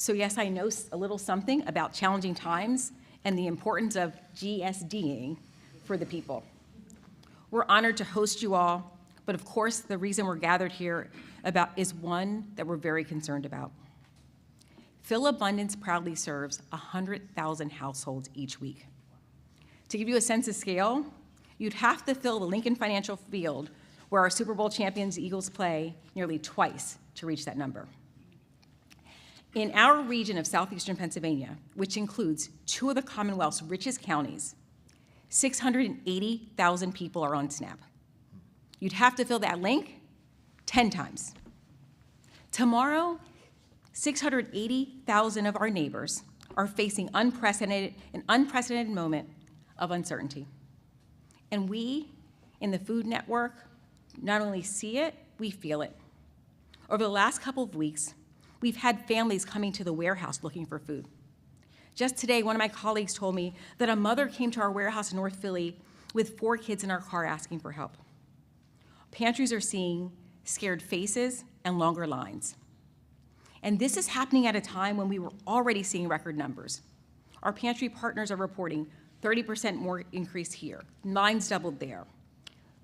So yes, I know a little something about challenging times and the importance of GSDing for the people. We're honored to host you all, but of course, the reason we're gathered here is one that we're very concerned about. Philabundance proudly serves 100,000 households each week. To give you a sense of scale, you'd have to fill the Lincoln Financial Field where our Super Bowl champions Eagles play nearly twice to reach that number. In our region of southeastern Pennsylvania, which includes two of the Commonwealth's richest counties, 680,000 people are on SNAP. You'd have to fill that link 10 times. Tomorrow, 680,000 of our neighbors are facing an unprecedented moment of uncertainty. And we, in the Food Network, not only see it, we feel it. Over the last couple of weeks, we've had families coming to the warehouse looking for food. Just today, one of my colleagues told me that a mother came to our warehouse in North Philly with 4 kids in our car asking for help. Pantries are seeing scared faces and longer lines. And this is happening at a time when we were already seeing record numbers. Our pantry partners are reporting 30% more increase here, lines doubled there.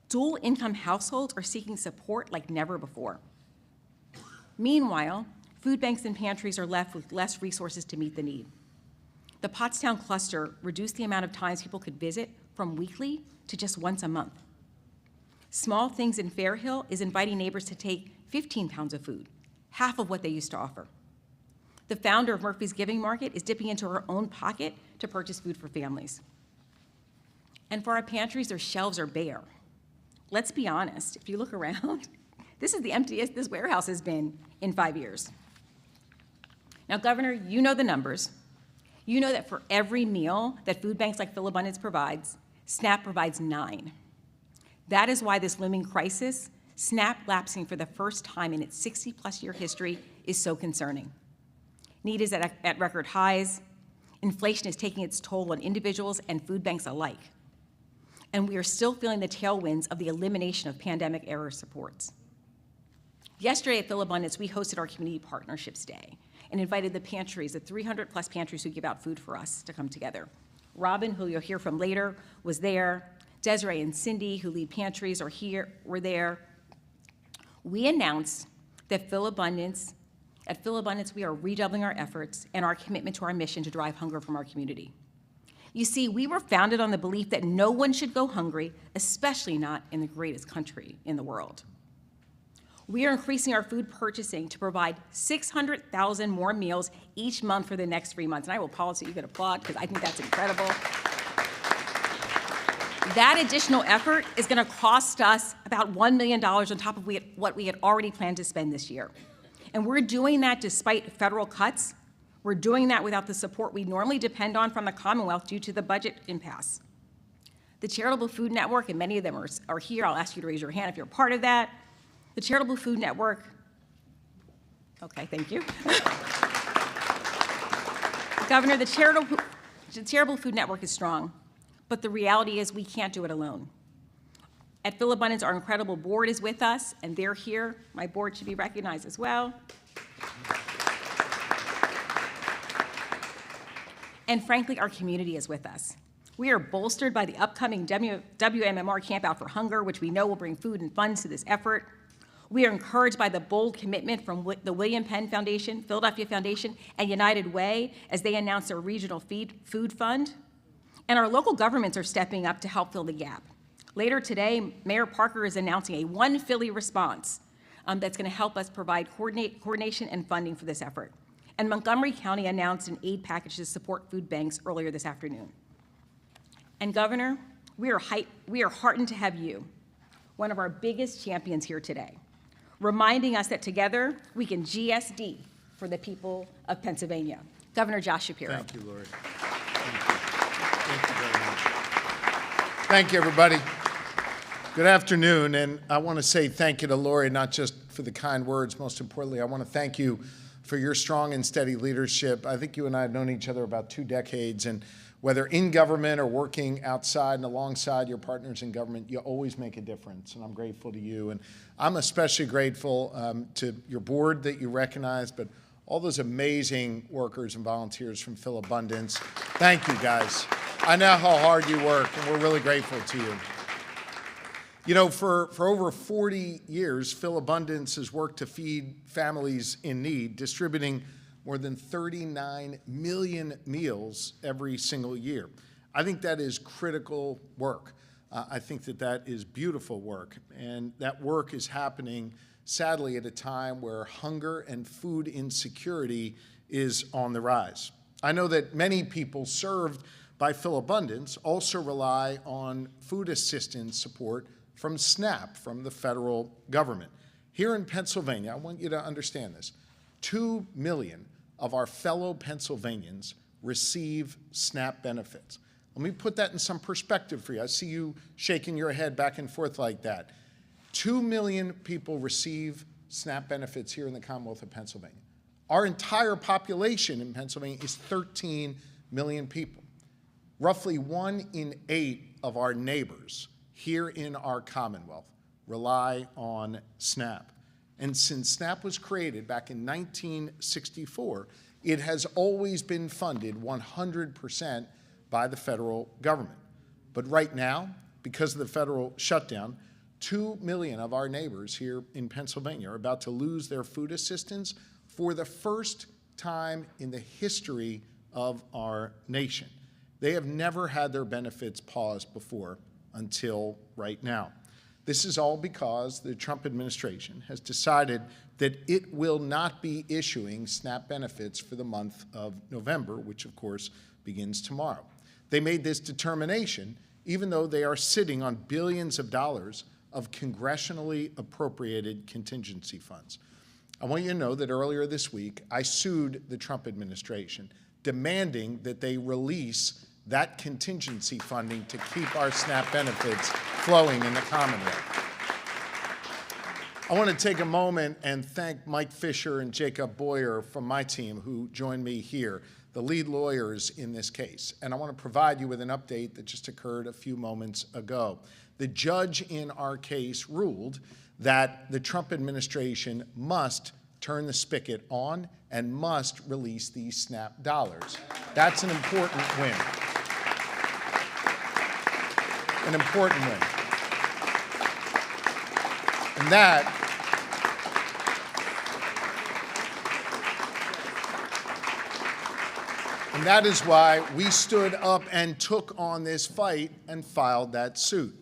Dual income households are seeking support like never before. Meanwhile, food banks and pantries are left with less resources to meet the need. The Pottstown cluster reduced the amount of times people could visit from weekly to just once a month. Small Things in Fairhill is inviting neighbors to take 15 pounds of food, half of what they used to offer. The founder of Murphy's Giving Market is dipping into her own pocket to purchase food for families. And for our pantries, their shelves are bare. Let's be honest, if you look around, this is the emptiest this warehouse has been in 5 years. Now, Governor, you know the numbers. You know that for every meal that food banks like Philabundance provides, SNAP provides 9. That is why this looming crisis, SNAP lapsing for the first time in its 60-plus year history, is so concerning. Need is at record highs. Inflation is taking its toll on individuals and food banks alike. And we are still feeling the tailwinds of the elimination of pandemic-era supports. Yesterday at Philabundance, we hosted our Community Partnerships Day and invited the pantries, the 300-plus pantries who give out food for us, to come together. Robin, who you'll hear from later, was there. Desiree and Cindy, who lead pantries, were there. We announced that at Philabundance, we are redoubling our efforts and our commitment to our mission to drive hunger from our community. You see, we were founded on the belief that no one should go hungry, especially not in the greatest country in the world. We are increasing our food purchasing to provide 600,000 more meals each month for the next 3 months. And I will pause so you can applaud, because I think that's incredible. That additional effort is going to cost us about $1 million on top of what we had already planned to spend this year. And we're doing that despite federal cuts. We're doing that without the support we normally depend on from the Commonwealth due to the budget impasse. The Charitable Food Network, and many of them are here. I'll ask you to raise your hand if you're part of that. The Charitable Food Network, okay, thank you. Governor, the Charitable Food Network is strong, but the reality is we can't do it alone. At Philabundance, our incredible board is with us, and they're here. My board should be recognized as well. And frankly, our community is with us. We are bolstered by the upcoming WMMR Camp Out for Hunger, which we know will bring food and funds to this effort. We are encouraged by the bold commitment from the William Penn Foundation, Philadelphia Foundation, and United Way as they announce their regional food fund. And our local governments are stepping up to help fill the gap. Later today, Mayor Parker is announcing a One Philly response that's going to help us provide coordination and funding for this effort. And Montgomery County announced an aid package to support food banks earlier this afternoon. And Governor, we are heartened to have you, one of our biggest champions here today, reminding us that together we can GSD for the people of Pennsylvania. Governor Josh Shapiro. Thank you, Lori. Thank you very much. Thank you, everybody. Good afternoon, and I want to say thank you to Lori, not just for the kind words. Most importantly, I want to thank you for your strong and steady leadership. I think you and I have known each other about 2 decades, and whether in government or working outside and alongside your partners in government, you always make a difference, and I'm grateful to you. And I'm especially grateful to your board that you recognize, but all those amazing workers and volunteers from Philabundance. Thank you, guys. I know how hard you work, and we're really grateful to you. You know, for over 40 years, Philabundance has worked to feed families in need, distributing more than 39 million meals every single year. I think that is critical work. I think that is beautiful work, and that work is happening, sadly, at a time where hunger and food insecurity is on the rise. I know that many people served by Philabundance also rely on food assistance support from SNAP, from the federal government. Here in Pennsylvania, I want you to understand this, 2 million of our fellow Pennsylvanians receive SNAP benefits. Let me put that in some perspective for you. I see you shaking your head back and forth like that. 2 million people receive SNAP benefits here in the Commonwealth of Pennsylvania. Our entire population in Pennsylvania is 13 million people. Roughly 1 in 8 of our neighbors here in our Commonwealth rely on SNAP. And since SNAP was created back in 1964, it has always been funded 100% by the federal government. But right now, because of the federal shutdown, 2 million of our neighbors here in Pennsylvania are about to lose their food assistance for the first time in the history of our nation. They have never had their benefits paused before until right now. This is all because the Trump administration has decided that it will not be issuing SNAP benefits for the month of November, which of course begins tomorrow. They made this determination even though they are sitting on billions of dollars of congressionally appropriated contingency funds. I want you to know that earlier this week, I sued the Trump administration, demanding that they release that contingency funding to keep our SNAP benefits flowing in the Commonwealth. I want to take a moment and thank Mike Fisher and Jacob Boyer from my team who joined me here, the lead lawyers in this case. And I want to provide you with an update that just occurred a few moments ago. The judge in our case ruled that the Trump administration must turn the spigot on and must release these SNAP dollars. That's an important win. An important win. And that is why we stood up and took on this fight and filed that suit.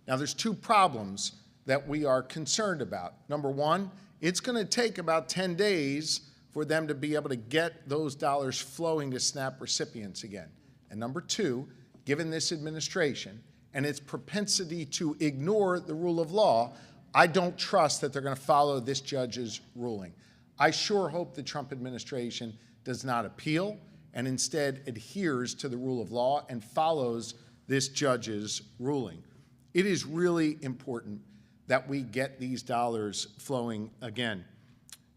Now, there's 2 problems that we are concerned about. Number 1, it's going to take about 10 days for them to be able to get those dollars flowing to SNAP recipients again. And number 2, given this administration and its propensity to ignore the rule of law, I don't trust that they're going to follow this judge's ruling. I sure hope the Trump administration does not appeal and instead adheres to the rule of law and follows this judge's ruling. It is really important that we get these dollars flowing again.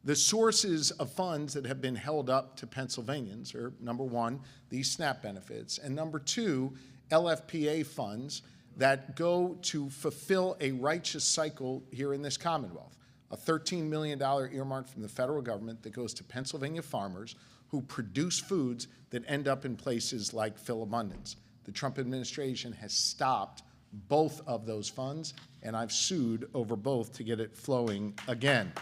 The sources of funds that have been held up to Pennsylvanians are, number 1, these SNAP benefits, and number 2, LFPA funds that go to fulfill a righteous cycle here in this Commonwealth. A $13 million earmark from the federal government that goes to Pennsylvania farmers who produce foods that end up in places like Philabundance. The Trump administration has stopped both of those funds, and I've sued over both to get it flowing again.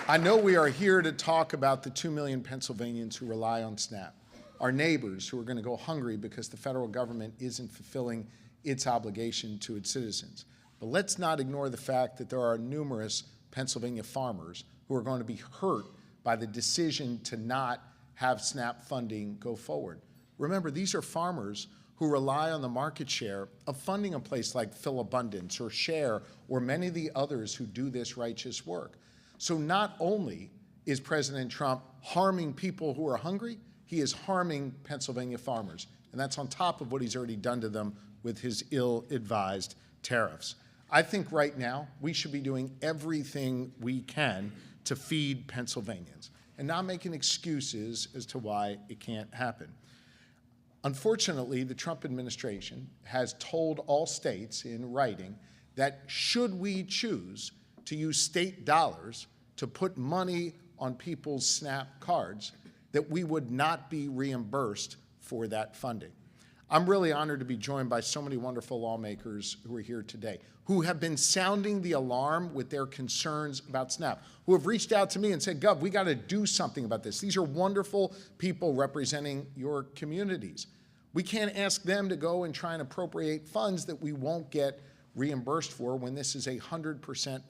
I know we are here to talk about the 2 million Pennsylvanians who rely on SNAP, our neighbors who are going to go hungry because the federal government isn't fulfilling its obligation to its citizens. But let's not ignore the fact that there are numerous Pennsylvania farmers who are going to be hurt by the decision to not have SNAP funding go forward. Remember, these are farmers who rely on the market share of funding a place like Philabundance or Share or many of the others who do this righteous work. So not only is President Trump harming people who are hungry, he is harming Pennsylvania farmers. And that's on top of what he's already done to them with his ill-advised tariffs. I think right now we should be doing everything we can to feed Pennsylvanians and not making excuses as to why it can't happen. Unfortunately, the Trump administration has told all states in writing that should we choose to use state dollars to put money on people's SNAP cards, that we would not be reimbursed for that funding. I'm really honored to be joined by so many wonderful lawmakers who are here today, who have been sounding the alarm with their concerns about SNAP, who have reached out to me and said, Gov, we got to do something about this. These are wonderful people representing your communities. We can't ask them to go and try and appropriate funds that we won't get reimbursed for when this is a 100%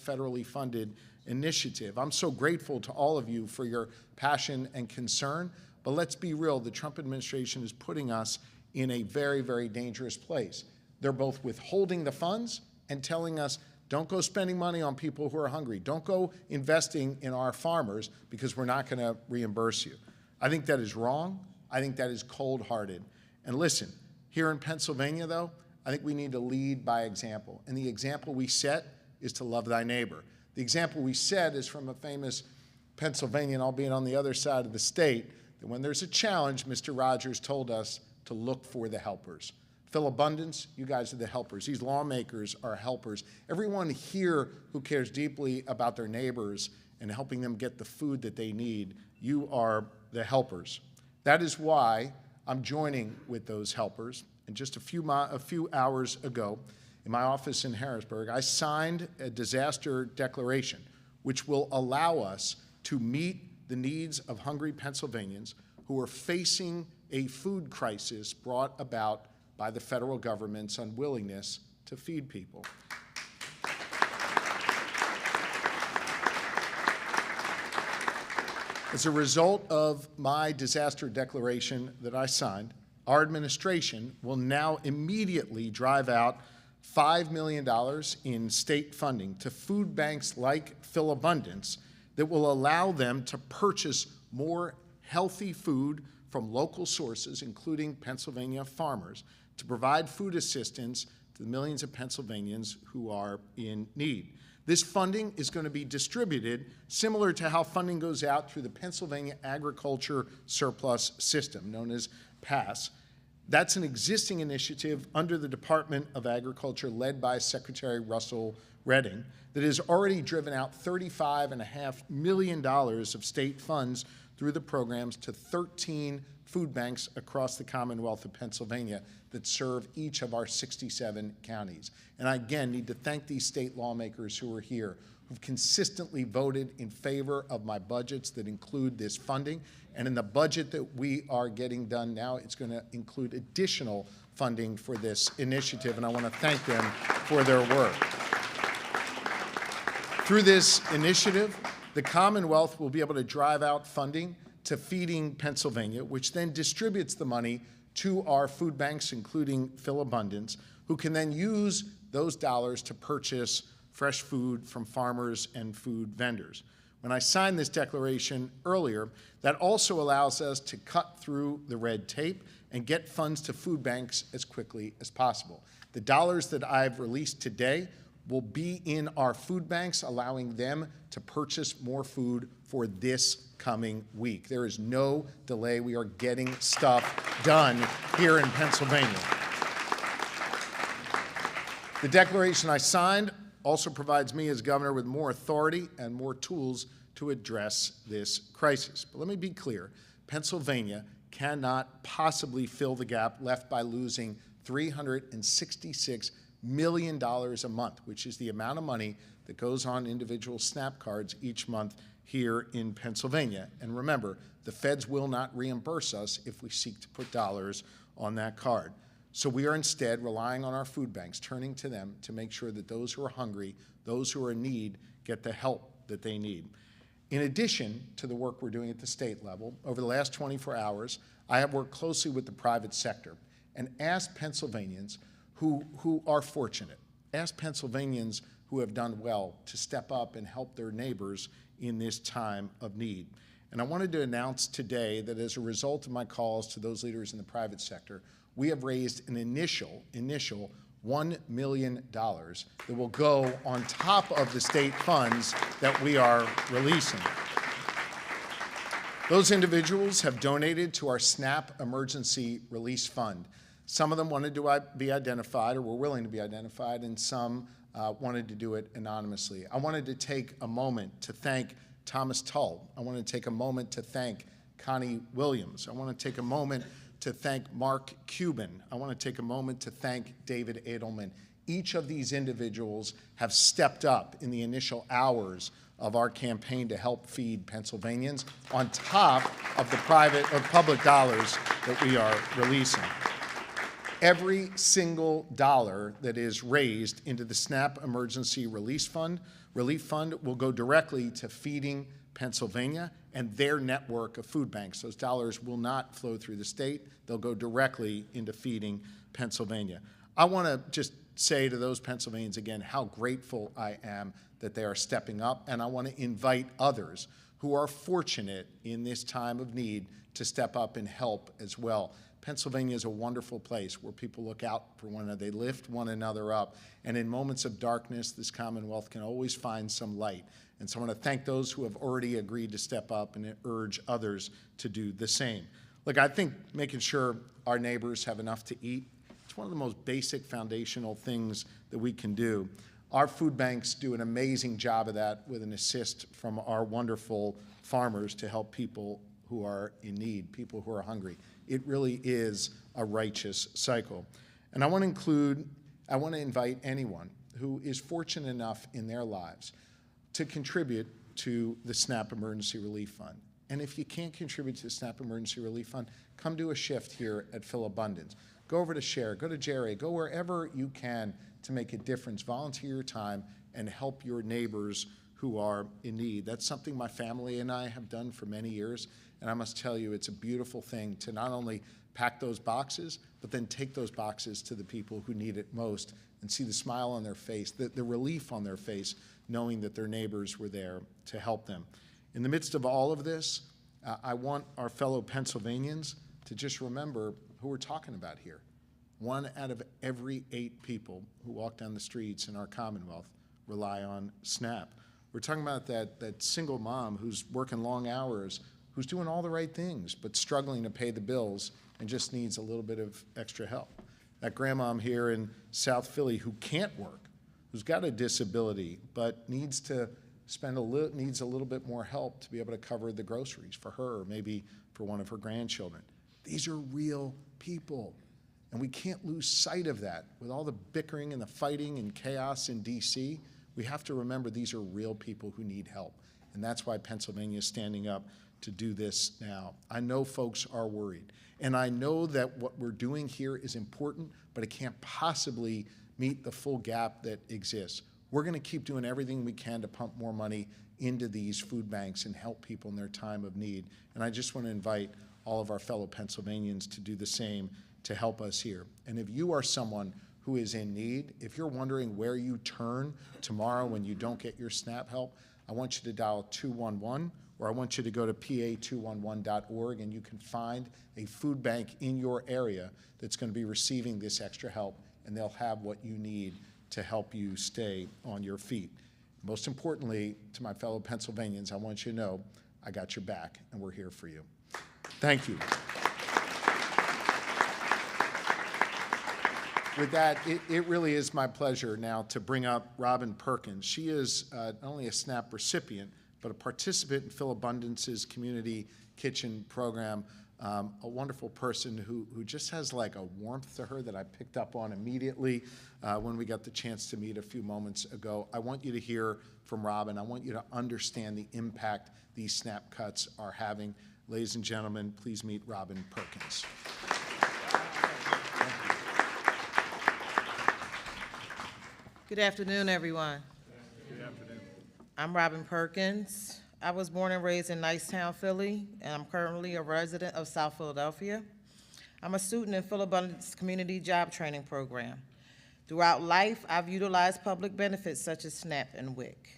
federally funded initiative. I'm so grateful to all of you for your passion and concern, but let's be real, the Trump administration is putting us in a very, very dangerous place. They're both withholding the funds and telling us, don't go spending money on people who are hungry. Don't go investing in our farmers because we're not going to reimburse you. I think that is wrong. I think that is cold-hearted. And listen, here in Pennsylvania, though, I think we need to lead by example. And the example we set is to love thy neighbor. The example we set is from a famous Pennsylvanian, albeit on the other side of the state, that when there's a challenge, Mr. Rogers told us to look for the helpers. Philabundance, you guys are the helpers. These lawmakers are helpers. Everyone here who cares deeply about their neighbors and helping them get the food that they need, you are the helpers. That is why I'm joining with those helpers. And just a few hours ago, in my office in Harrisburg, I signed a disaster declaration, which will allow us to meet the needs of hungry Pennsylvanians who are facing a food crisis brought about by the federal government's unwillingness to feed people. As a result of my disaster declaration that I signed, our administration will now immediately drive out $5 million in state funding to food banks like Philabundance that will allow them to purchase more healthy food from local sources, including Pennsylvania farmers, to provide food assistance to the millions of Pennsylvanians who are in need. This funding is going to be distributed similar to how funding goes out through the Pennsylvania Agriculture Surplus System, known as PASS. That's an existing initiative under the Department of Agriculture led by Secretary Russell Redding that has already driven out $35.5 million of state funds through the programs to 13 food banks across the Commonwealth of Pennsylvania that serve each of our 67 counties. And I again need to thank these state lawmakers who are here, who've consistently voted in favor of my budgets that include this funding. And in the budget that we are getting done now, it's going to include additional funding for this initiative, and I want to thank them for their work. Through this initiative, the Commonwealth will be able to drive out funding to Feeding Pennsylvania, which then distributes the money to our food banks, including Philabundance, who can then use those dollars to purchase fresh food from farmers and food vendors. When I signed this declaration earlier, that also allows us to cut through the red tape and get funds to food banks as quickly as possible. The dollars that I've released today will be in our food banks, allowing them to purchase more food for this coming week. There is no delay. We are getting stuff done here in Pennsylvania. The declaration I signed also provides me as governor with more authority and more tools to address this crisis. But let me be clear, Pennsylvania cannot possibly fill the gap left by losing $366 million a month, which is the amount of money that goes on individual SNAP cards each month here in Pennsylvania. And remember, the feds will not reimburse us if we seek to put dollars on that card. So we are instead relying on our food banks, turning to them to make sure that those who are hungry, those who are in need, get the help that they need. In addition to the work we're doing at the state level, over the last 24 hours, I have worked closely with the private sector and asked Pennsylvanians who are fortunate, asked Pennsylvanians who have done well to step up and help their neighbors in this time of need. And I wanted to announce today that as a result of my calls to those leaders in the private sector, we have raised an initial $1 million that will go on top of the state funds that we are releasing. Those individuals have donated to our SNAP Emergency Release Fund. Some of them wanted to be identified or were willing to be identified, and some wanted to do it anonymously. I wanted to take a moment to thank Thomas Tull. I want to take a moment to thank Connie Williams. I want to take a moment to thank Mark Cuban. I want to take a moment to thank David Edelman. Each of these individuals have stepped up in the initial hours of our campaign to help feed Pennsylvanians on top of the private or public dollars that we are releasing. Every single dollar that is raised into the SNAP Emergency Relief Fund will go directly to feeding Pennsylvania and their network of food banks. Those dollars will not flow through the state. They'll go directly into feeding Pennsylvania. I want to just say to those Pennsylvanians again how grateful I am that they are stepping up, and I want to invite others who are fortunate in this time of need to step up and help as well. Pennsylvania is a wonderful place where people look out for one another. They lift one another up. And in moments of darkness, this Commonwealth can always find some light. And so I want to thank those who have already agreed to step up and urge others to do the same. Look, I think making sure our neighbors have enough to eat, it's one of the most basic foundational things that we can do. Our food banks do an amazing job of that with an assist from our wonderful farmers to help people who are in need, people who are hungry. It really is a righteous cycle. And I want to invite anyone who is fortunate enough in their lives to contribute to the SNAP Emergency Relief Fund. And if you can't contribute to the SNAP Emergency Relief Fund, come do a shift here at Philabundance. Go over to Cher, go to Jerry, go wherever you can to make a difference. Volunteer your time and help your neighbors who are in need. That's something my family and I have done for many years. And I must tell you, it's a beautiful thing to not only pack those boxes, but then take those boxes to the people who need it most and see the smile on their face, the relief on their face, knowing that their neighbors were there to help them. In the midst of all of this, I want our fellow Pennsylvanians to just remember who we're talking about here. 1 out of every 8 people who walk down the streets in our Commonwealth rely on SNAP. We're talking about that single mom who's working long hours, who's doing all the right things, but struggling to pay the bills and just needs a little bit of extra help. That grandmom here in South Philly who can't work, who's got a disability, but needs to needs a little bit more help to be able to cover the groceries for her or maybe for one of her grandchildren. These are real people, and we can't lose sight of that. With all the bickering and the fighting and chaos in D.C., we have to remember these are real people who need help, and that's why Pennsylvania is standing up to do this now. I know folks are worried, and I know that what we're doing here is important, but it can't possibly meet the full gap that exists. We're going to keep doing everything we can to pump more money into these food banks and help people in their time of need. And I just want to invite all of our fellow Pennsylvanians to do the same to help us here. And if you are someone who is in need, if you're wondering where you turn tomorrow when you don't get your SNAP help, I want you to dial 211, or I want you to go to pa211.org, and you can find a food bank in your area that's going to be receiving this extra help, and they'll have what you need to help you stay on your feet. Most importantly, to my fellow Pennsylvanians, I want you to know I got your back, and we're here for you. Thank you. With that, it really is my pleasure now to bring up Robin Perkins. She is not only a SNAP recipient, but a participant in Philabundance's community kitchen program, a wonderful person who just has like a warmth to her that I picked up on immediately when we got the chance to meet a few moments ago. I want you to hear from Robin. I want you to understand the impact these SNAP cuts are having. Ladies and gentlemen, please meet Robin Perkins. Good afternoon, everyone. Good afternoon. I'm Robin Perkins. I was born and raised in Nicetown, Philly, and I'm currently a resident of South Philadelphia. I'm a student in Philabundance Community Job Training Program. Throughout life, I've utilized public benefits such as SNAP and WIC.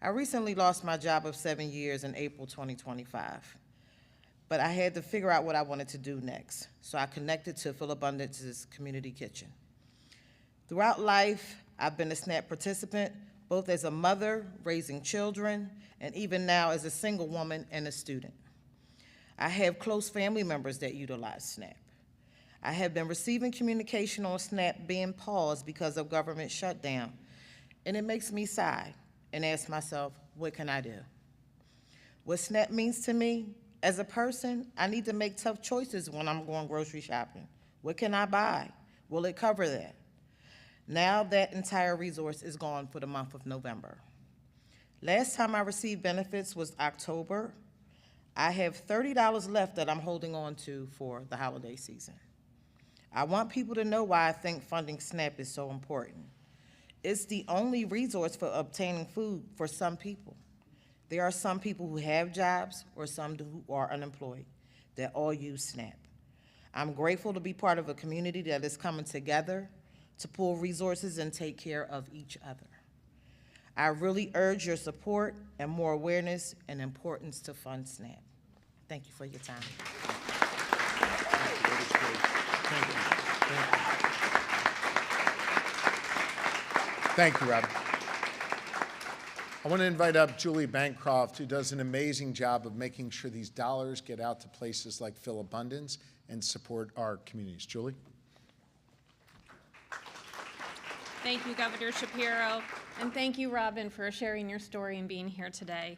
I recently lost my job of 7 years in April 2025, but I had to figure out what I wanted to do next, so I connected to Philabundance's Community Kitchen. Throughout life, I've been a SNAP participant, both as a mother, raising children, and even now as a single woman and a student. I have close family members that utilize SNAP. I have been receiving communication on SNAP being paused because of government shutdown, and it makes me sigh and ask myself, what can I do? What SNAP means to me, as a person, I need to make tough choices when I'm going grocery shopping. What can I buy? Will it cover that? Now that entire resource is gone for the month of November. Last time I received benefits was October. I have $30 left that I'm holding on to for the holiday season. I want people to know why I think funding SNAP is so important. It's the only resource for obtaining food for some people. There are some people who have jobs or some who are unemployed that all use SNAP. I'm grateful to be part of a community that is coming together to pool resources and take care of each other. I really urge your support and more awareness and importance to fund SNAP. Thank you for your time. Thank you, Robin. I want to invite up Julie Bancroft, who does an amazing job of making sure these dollars get out to places like Philabundance and support our communities. Julie? Thank you, Governor Shapiro, and thank you, Robin, for sharing your story and being here today.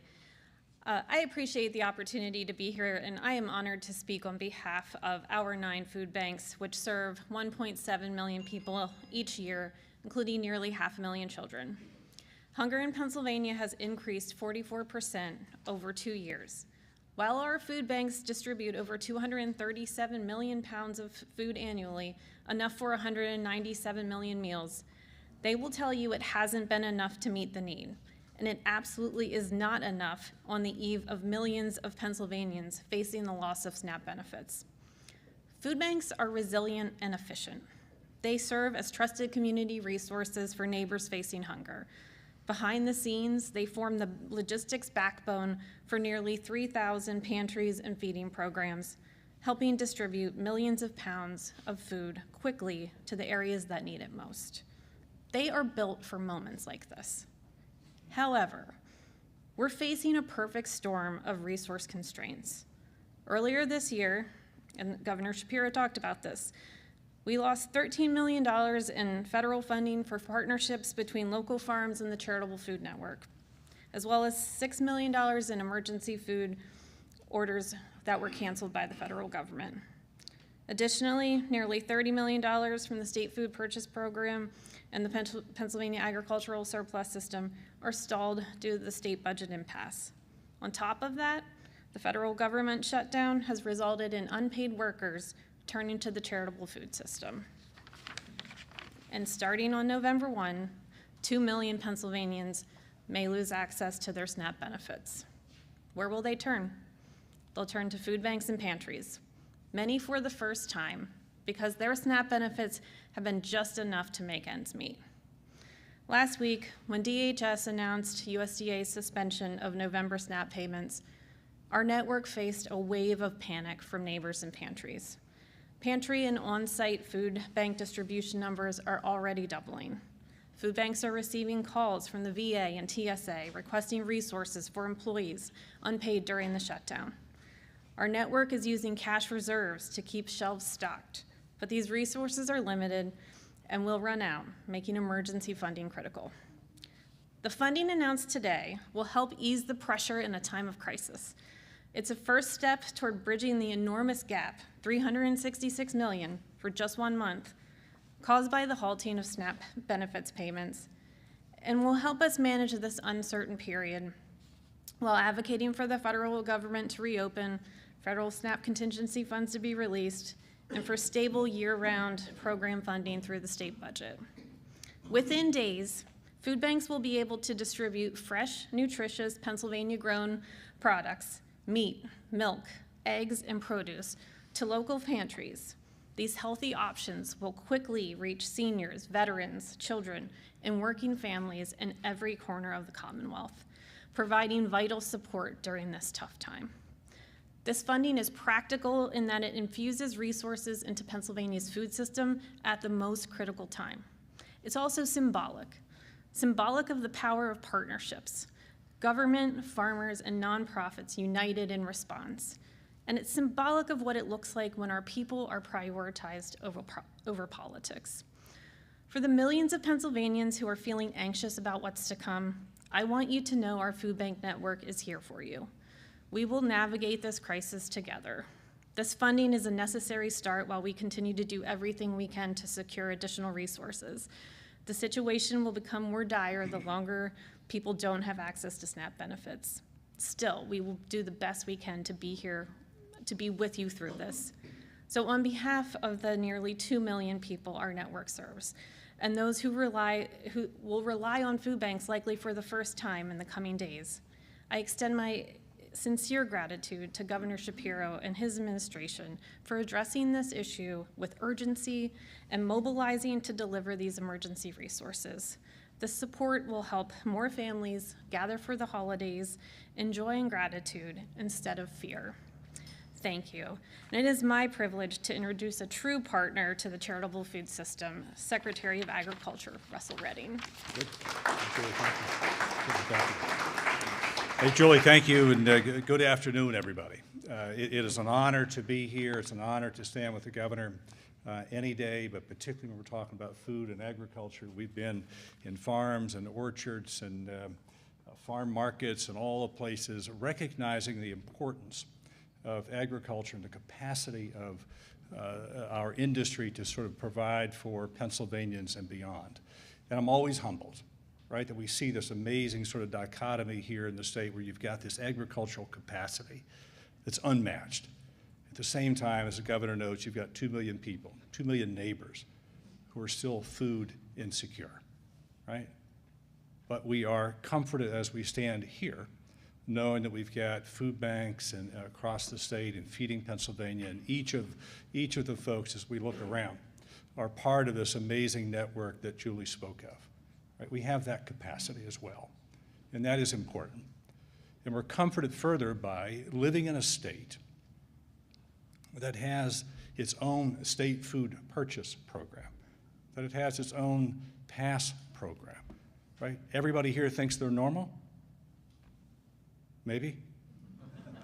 I appreciate the opportunity to be here, and I am honored to speak on behalf of our 9 food banks, which serve 1.7 million people each year, including nearly 500,000 children. Hunger in Pennsylvania has increased 44% over 2 years. While our food banks distribute over 237 million pounds of food annually, enough for 197 million meals, they will tell you it hasn't been enough to meet the need, and it absolutely is not enough on the eve of millions of Pennsylvanians facing the loss of SNAP benefits. Food banks are resilient and efficient. They serve as trusted community resources for neighbors facing hunger. Behind the scenes, they form the logistics backbone for nearly 3,000 pantries and feeding programs, helping distribute millions of pounds of food quickly to the areas that need it most. They are built for moments like this. However, we're facing a perfect storm of resource constraints. Earlier this year, and Governor Shapiro talked about this, we lost $13 million in federal funding for partnerships between local farms and the Charitable Food Network, as well as $6 million in emergency food orders that were canceled by the federal government. Additionally, nearly $30 million from the State Food Purchase Program and the Pennsylvania Agricultural Surplus System are stalled due to the state budget impasse. On top of that, the federal government shutdown has resulted in unpaid workers turning to the charitable food system. And starting on November 1, 2 million Pennsylvanians may lose access to their SNAP benefits. Where will they turn? They'll turn to food banks and pantries, many for the first time, because their SNAP benefits have been just enough to make ends meet. Last week, when DHS announced USDA's suspension of November SNAP payments, our network faced a wave of panic from neighbors and pantries. Pantry and on-site food bank distribution numbers are already doubling. Food banks are receiving calls from the VA and TSA requesting resources for employees unpaid during the shutdown. Our network is using cash reserves to keep shelves stocked, but these resources are limited and will run out, making emergency funding critical. The funding announced today will help ease the pressure in a time of crisis. It's a first step toward bridging the enormous gap, $366 million for just 1 month, caused by the halting of SNAP benefits payments, and will help us manage this uncertain period while advocating for the federal government to reopen, federal SNAP contingency funds to be released, and for stable year-round program funding through the state budget. Within days, food banks will be able to distribute fresh, nutritious, Pennsylvania-grown products, meat, milk, eggs, and produce to local pantries. These healthy options will quickly reach seniors, veterans, children, and working families in every corner of the Commonwealth, providing vital support during this tough time. This funding is practical in that it infuses resources into Pennsylvania's food system at the most critical time. It's also symbolic of the power of partnerships, government, farmers, and nonprofits united in response. And it's symbolic of what it looks like when our people are prioritized over politics. For the millions of Pennsylvanians who are feeling anxious about what's to come, I want you to know our food bank network is here for you. We will navigate this crisis together. This funding is a necessary start while we continue to do everything we can to secure additional resources. The situation will become more dire the longer people don't have access to SNAP benefits. Still, we will do the best we can to be here, to be with you through this. So on behalf of the nearly 2 million people our network serves, and those who will rely on food banks likely for the first time in the coming days, I extend my sincere gratitude to Governor Shapiro and his administration for addressing this issue with urgency and mobilizing to deliver these emergency resources. This support will help more families gather for the holidays in joy and gratitude instead of fear. Thank you. And it is my privilege to introduce a true partner to the charitable food system, Secretary of Agriculture, Russell Redding. Hey, Julie, thank you, and good afternoon, everybody. It is an honor to be here. It's an honor to stand with the governor any day, but particularly when we're talking about food and agriculture. We've been in farms and orchards and farm markets and all the places, recognizing the importance of agriculture and the capacity of our industry to sort of provide for Pennsylvanians and beyond. And I'm always humbled, right, that we see this amazing sort of dichotomy here in the state where you've got this agricultural capacity that's unmatched. At the same time, as the governor notes, you've got 2 million people, 2 million neighbors who are still food insecure, right? But we are comforted as we stand here, knowing that we've got food banks and across the state and Feeding Pennsylvania, and each of the folks, as we look around, are part of this amazing network that Julie spoke of. Right? We have that capacity as well, and that is important. And we're comforted further by living in a state that has its own state food purchase program, that it has its own PASS program, right? Everybody here thinks they're normal? Maybe?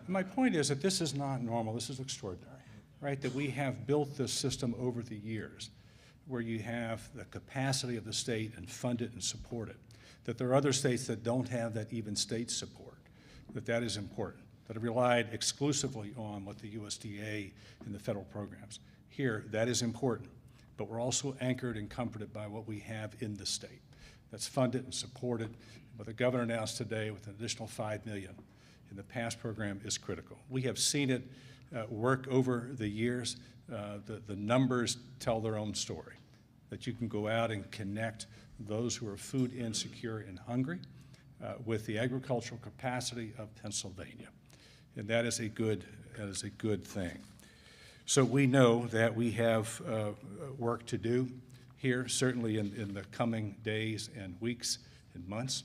My point is that this is not normal, this is extraordinary, right? That we have built this system over the years where you have the capacity of the state and fund it and support it, that there are other states that don't have that even state support, that is important, that have relied exclusively on what the USDA and the federal programs. Here, that is important, but we're also anchored and comforted by what we have in the state that's funded and supported. What the governor announced today with an additional $5 million in the PASS program is critical. We have seen it work over the years. The numbers tell their own story, that you can go out and connect those who are food insecure and hungry with the agricultural capacity of Pennsylvania. And that is a good thing. So we know that we have work to do here, certainly in the coming days and weeks and months,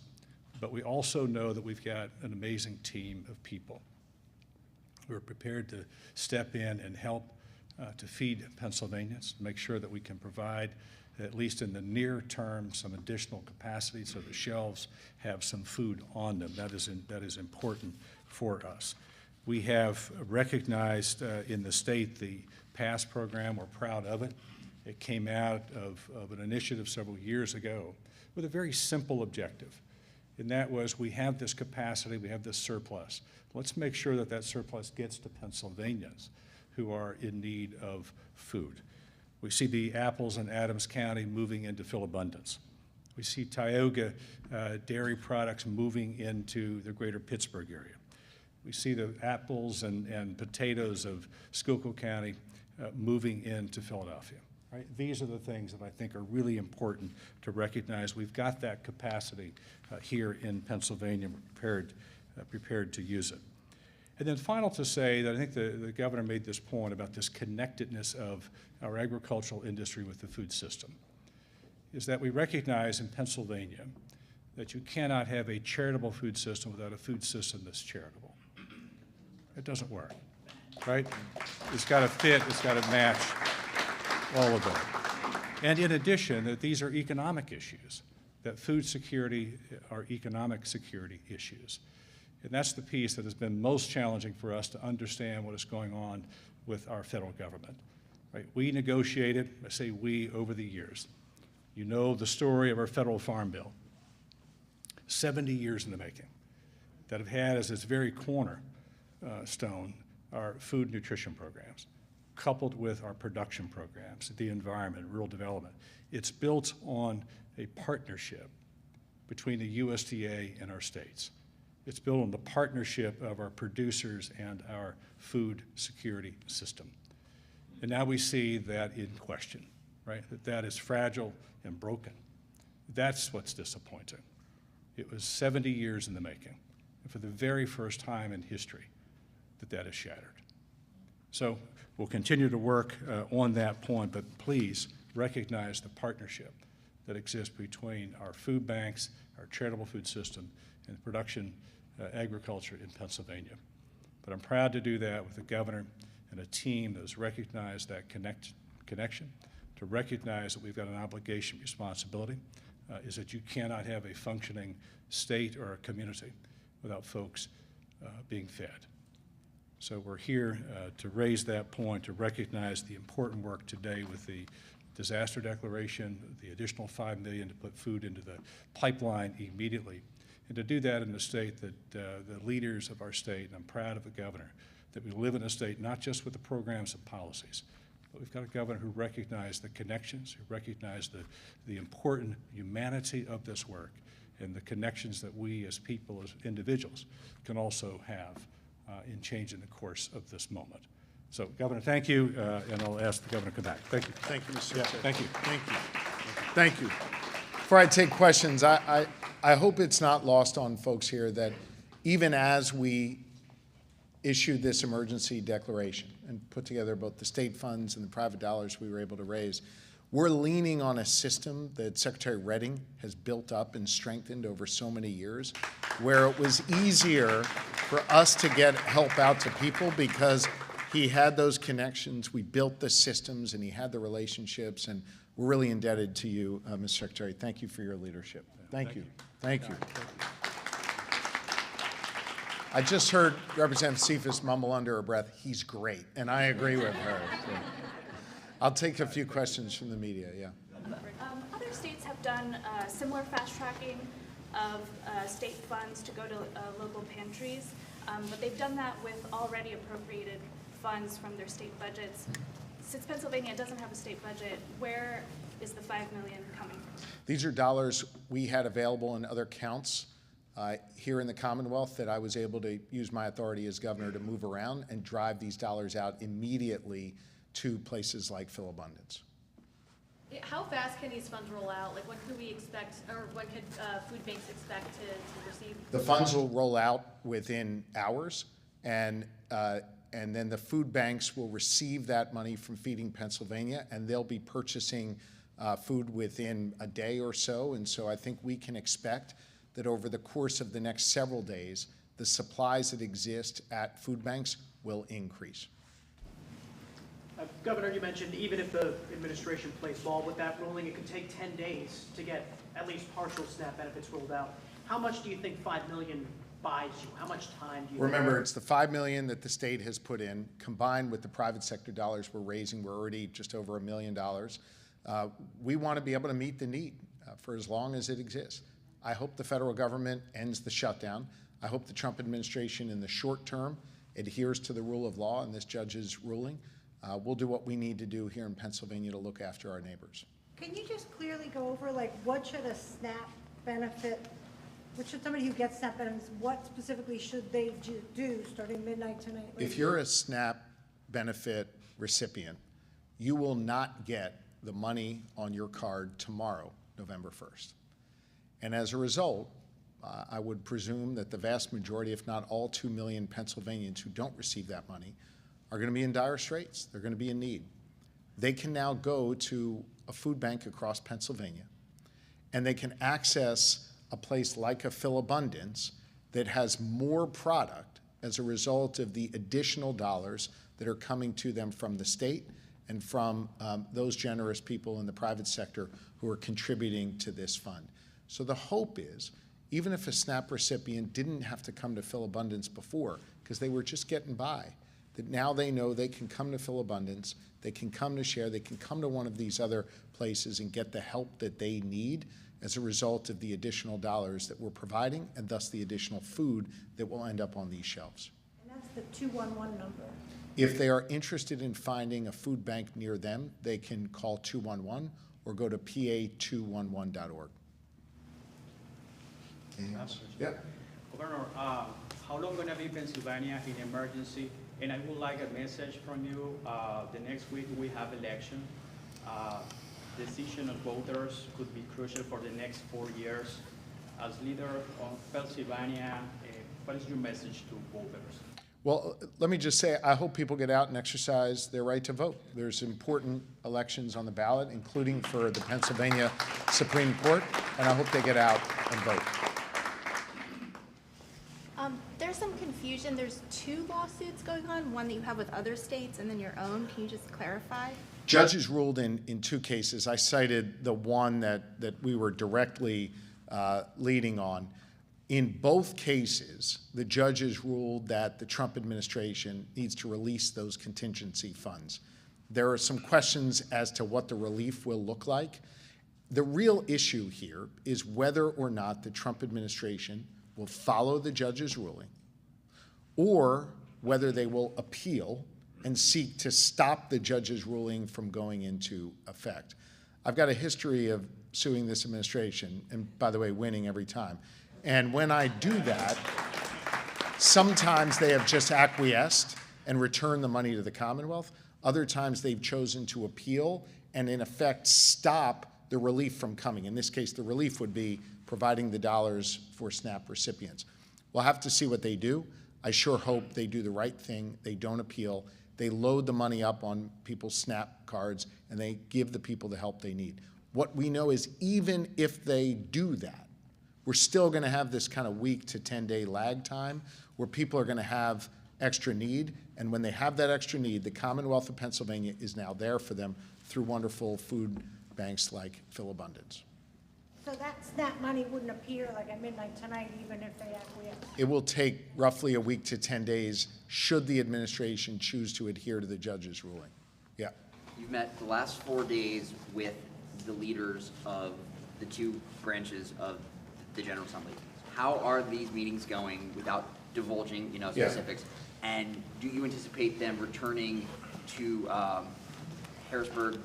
but we also know that we've got an amazing team of people who are prepared to step in and help to feed Pennsylvanians, make sure that we can provide, at least in the near term, some additional capacity so the shelves have some food on them. That is important for us. We have recognized in the state the PASS program. We're proud of it. It came out of an initiative several years ago with a very simple objective, and that was we have this capacity, we have this surplus. Let's make sure that that surplus gets to Pennsylvanians who are in need of food. We see the apples in Adams County moving into Philabundance. We see Tioga dairy products moving into the greater Pittsburgh area. We see the apples and potatoes of Schuylkill County moving into Philadelphia. Right? These are the things that I think are really important to recognize. We've got that capacity here in Pennsylvania. We're prepared to use it. And then final to say that I think the governor made this point about this connectedness of our agricultural industry with the food system, is that we recognize in Pennsylvania that you cannot have a charitable food system without a food system that's charitable. It doesn't work, right? It's got to fit, it's got to match all of that. And in addition, that these are economic issues, that food security are economic security issues. And that's the piece that has been most challenging for us to understand what is going on with our federal government. Right? We negotiated, I say we, over the years. You know the story of our federal farm bill, 70 years in the making, that have had as its very corner stone are food nutrition programs, coupled with our production programs, the environment, rural development. It's built on a partnership between the USDA and our states. It's built on the partnership of our producers and our food security system. And now we see that in question, right? That is fragile and broken. That's what's disappointing. It was 70 years in the making, and for the very first time in history, that is shattered. So we'll continue to work on that point, but please recognize the partnership that exists between our food banks, our charitable food system, and production agriculture in Pennsylvania. But I'm proud to do that with the governor and a team that has recognized that connection, to recognize that we've got an obligation, responsibility, is that you cannot have a functioning state or a community without folks being fed. So we're here to raise that point, to recognize the important work today with the disaster declaration, the additional $5 million to put food into the pipeline immediately, and to do that in a state that the leaders of our state, and I'm proud of the governor, that we live in a state not just with the programs and policies, but we've got a governor who recognized the connections, who recognized the important humanity of this work and the connections that we as people, as individuals, can also have in changing the course of this moment. So, Governor, thank you, and I'll ask the governor to come back. Thank you. Thank you, Mr. Yeah, Chair. thank you. Thank you. Thank you. Before I take questions, I hope it's not lost on folks here that even as we issued this emergency declaration and put together both the state funds and the private dollars we were able to raise, we're leaning on a system that Secretary Redding has built up and strengthened over so many years, where it was easier for us to get help out to people because he had those connections, we built the systems, and he had the relationships, and we're really indebted to you, Mr. Secretary. Thank you for your leadership. Thank you. Thank you. I just heard Representative Cephas mumble under her breath, he's great, and I agree with her. So. I'll take a few questions from the media, yeah. Other states have done similar fast tracking of state funds to go to local pantries, but they've done that with already appropriated funds from their state budgets. Since Pennsylvania doesn't have a state budget, where is the $5 million coming from? These are dollars we had available in other counts here in the Commonwealth that I was able to use my authority as governor to move around and drive these dollars out immediately to places like Philabundance. How fast can these funds roll out? Like, when could we expect, or when could food banks expect to receive? The funds will roll out within hours, and then the food banks will receive that money from Feeding Pennsylvania, and they'll be purchasing food within a day or so. And so I think we can expect that over the course of the next several days, the supplies that exist at food banks will increase. Governor, you mentioned even if the administration plays ball with that ruling, it could take 10 days to get at least partial SNAP benefits rolled out. How much do you think $5 million buys you? How much time do you Remember, it's the $5 million that the state has put in, combined with the private sector dollars we're raising. We're already just over $1 million. We want to be able to meet the need for as long as it exists. I hope the federal government ends the shutdown. I hope the Trump administration in the short term adheres to the rule of law and this judge's ruling. We'll do what we need to do here in Pennsylvania to look after our neighbors. Can you just clearly go over, like, what should a SNAP benefit, what should somebody who gets SNAP benefits, what specifically should they do starting midnight tonight? If you're a SNAP benefit recipient, you will not get the money on your card tomorrow, November 1st. And as a result, I would presume that the vast majority, if not all 2 million Pennsylvanians who don't receive that money, are going to be in dire straits. They're going to be in need. They can now go to a food bank across Pennsylvania, and they can access a place like a Philabundance that has more product as a result of the additional dollars that are coming to them from the state and from those generous people in the private sector who are contributing to this fund. So the hope is, even if a SNAP recipient didn't have to come to Philabundance before, because they were just getting by, that now they know they can come to Philabundance, they can come to Share, they can come to one of these other places and get the help that they need as a result of the additional dollars that we're providing, and thus the additional food that will end up on these shelves. And that's the 211 number? If they are interested in finding a food bank near them, they can call 211 or go to pa211.org. Anything else? Yeah. Governor, how long gonna be Pennsylvania in emergency? And I would like a message from you. The next week we have election. Decision of voters could be crucial for the next 4 years. As leader of Pennsylvania, what is your message to voters? Well, let me just say, I hope people get out and exercise their right to vote. There's important elections on the ballot, including for the Pennsylvania Supreme Court, and I hope they get out and vote. There's some confusion. There's 2 lawsuits going on, one that you have with other states and then your own. Can you just clarify? Judges ruled in 2 cases. I cited the one that we were directly leading on. In both cases, the judges ruled that the Trump administration needs to release those contingency funds. There are some questions as to what the relief will look like. The real issue here is whether or not the Trump administration will follow the judge's ruling, or whether they will appeal and seek to stop the judge's ruling from going into effect. I've got a history of suing this administration, and by the way, winning every time. And when I do that, sometimes they have just acquiesced and returned the money to the Commonwealth. Other times they've chosen to appeal and in effect stop the relief from coming. In this case, the relief would be providing the dollars for SNAP recipients. We'll have to see what they do. I sure hope they do the right thing. They don't appeal. They load the money up on people's SNAP cards, and they give the people the help they need. What we know is even if they do that, we're still going to have this kind of week to 10-day lag time where people are going to have extra need. And when they have that extra need, the Commonwealth of Pennsylvania is now there for them through wonderful food banks like Philabundance. So that SNAP money wouldn't appear like at midnight tonight, even if they acquiesce? It will take roughly a week to 10 days should the administration choose to adhere to the judge's ruling. Yeah. You've met the last 4 days with the leaders of the 2 branches of the General Assembly. How are these meetings going without divulging, specifics? Yeah. And do you anticipate them returning to Harrisburg?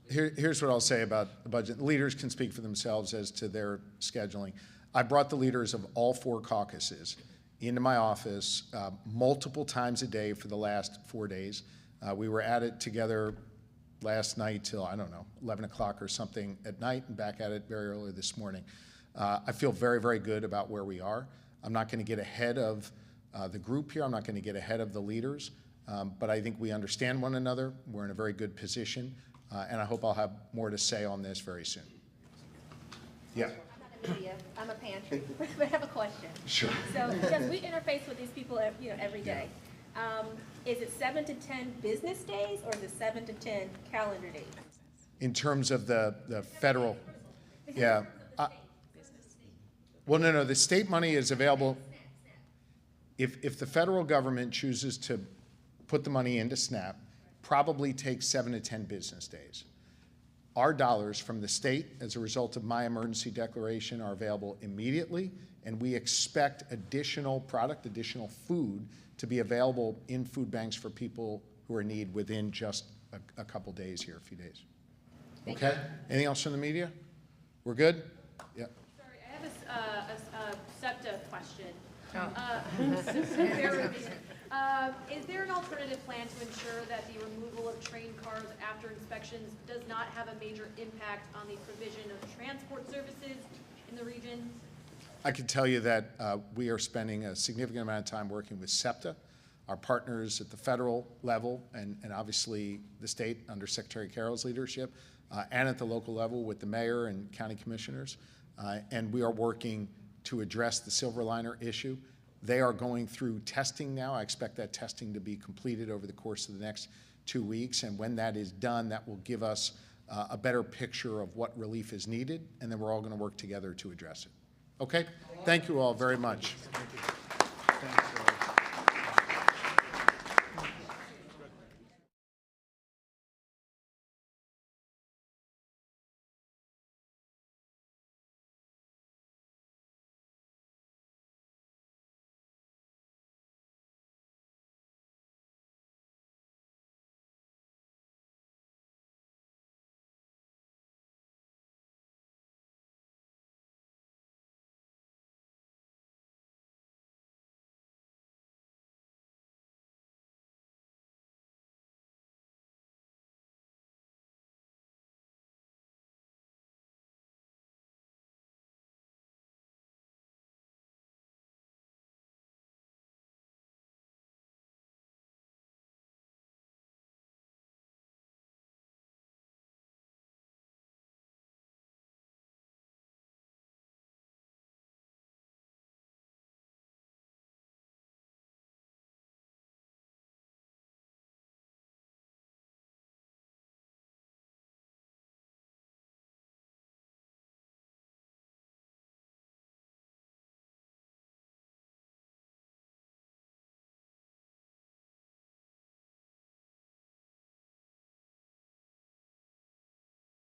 Here's what I'll say about the budget. The leaders can speak for themselves as to their scheduling. I brought the leaders of all 4 caucuses into my office multiple times a day for the last 4 days. We were at it together last night till, I don't know, 11 o'clock or something at night, and back at it very early this morning. I feel very, very good about where we are. I'm not going to get ahead of the group here. I'm not going to get ahead of the leaders. But I think we understand one another. We're in a very good position. And I hope I'll have more to say on this very soon. Yeah. I'm not a media, I'm a pantry, but I have a question. Sure. So, because we interface with these people, every day. Is it 7 to 10 business days, or is it 7 to 10 calendar days? In terms of the federal, yeah. Well, no, the state money is available. If the federal government chooses to put the money into SNAP, probably takes 7 to 10 business days. Our dollars from the state, as a result of my emergency declaration, are available immediately, and we expect additional product, additional food, to be available in food banks for people who are in need within just a couple days here, a few days. Okay? Anything else from the media? We're good? Yeah. Sorry, I have a SEPTA question. Is there an alternative plan to ensure that the removal of train cars after inspections does not have a major impact on the provision of transport services in the region? I can tell you that we are spending a significant amount of time working with SEPTA, our partners at the federal level, and obviously the state under Secretary Carroll's leadership, and at the local level with the mayor and county commissioners. And we are working to address the Silverliner issue. They are going through testing now. I expect that testing to be completed over the course of the next 2 weeks. And when that is done, that will give us a better picture of what relief is needed. And then we're all going to work together to address it. Okay? Thank you all very much.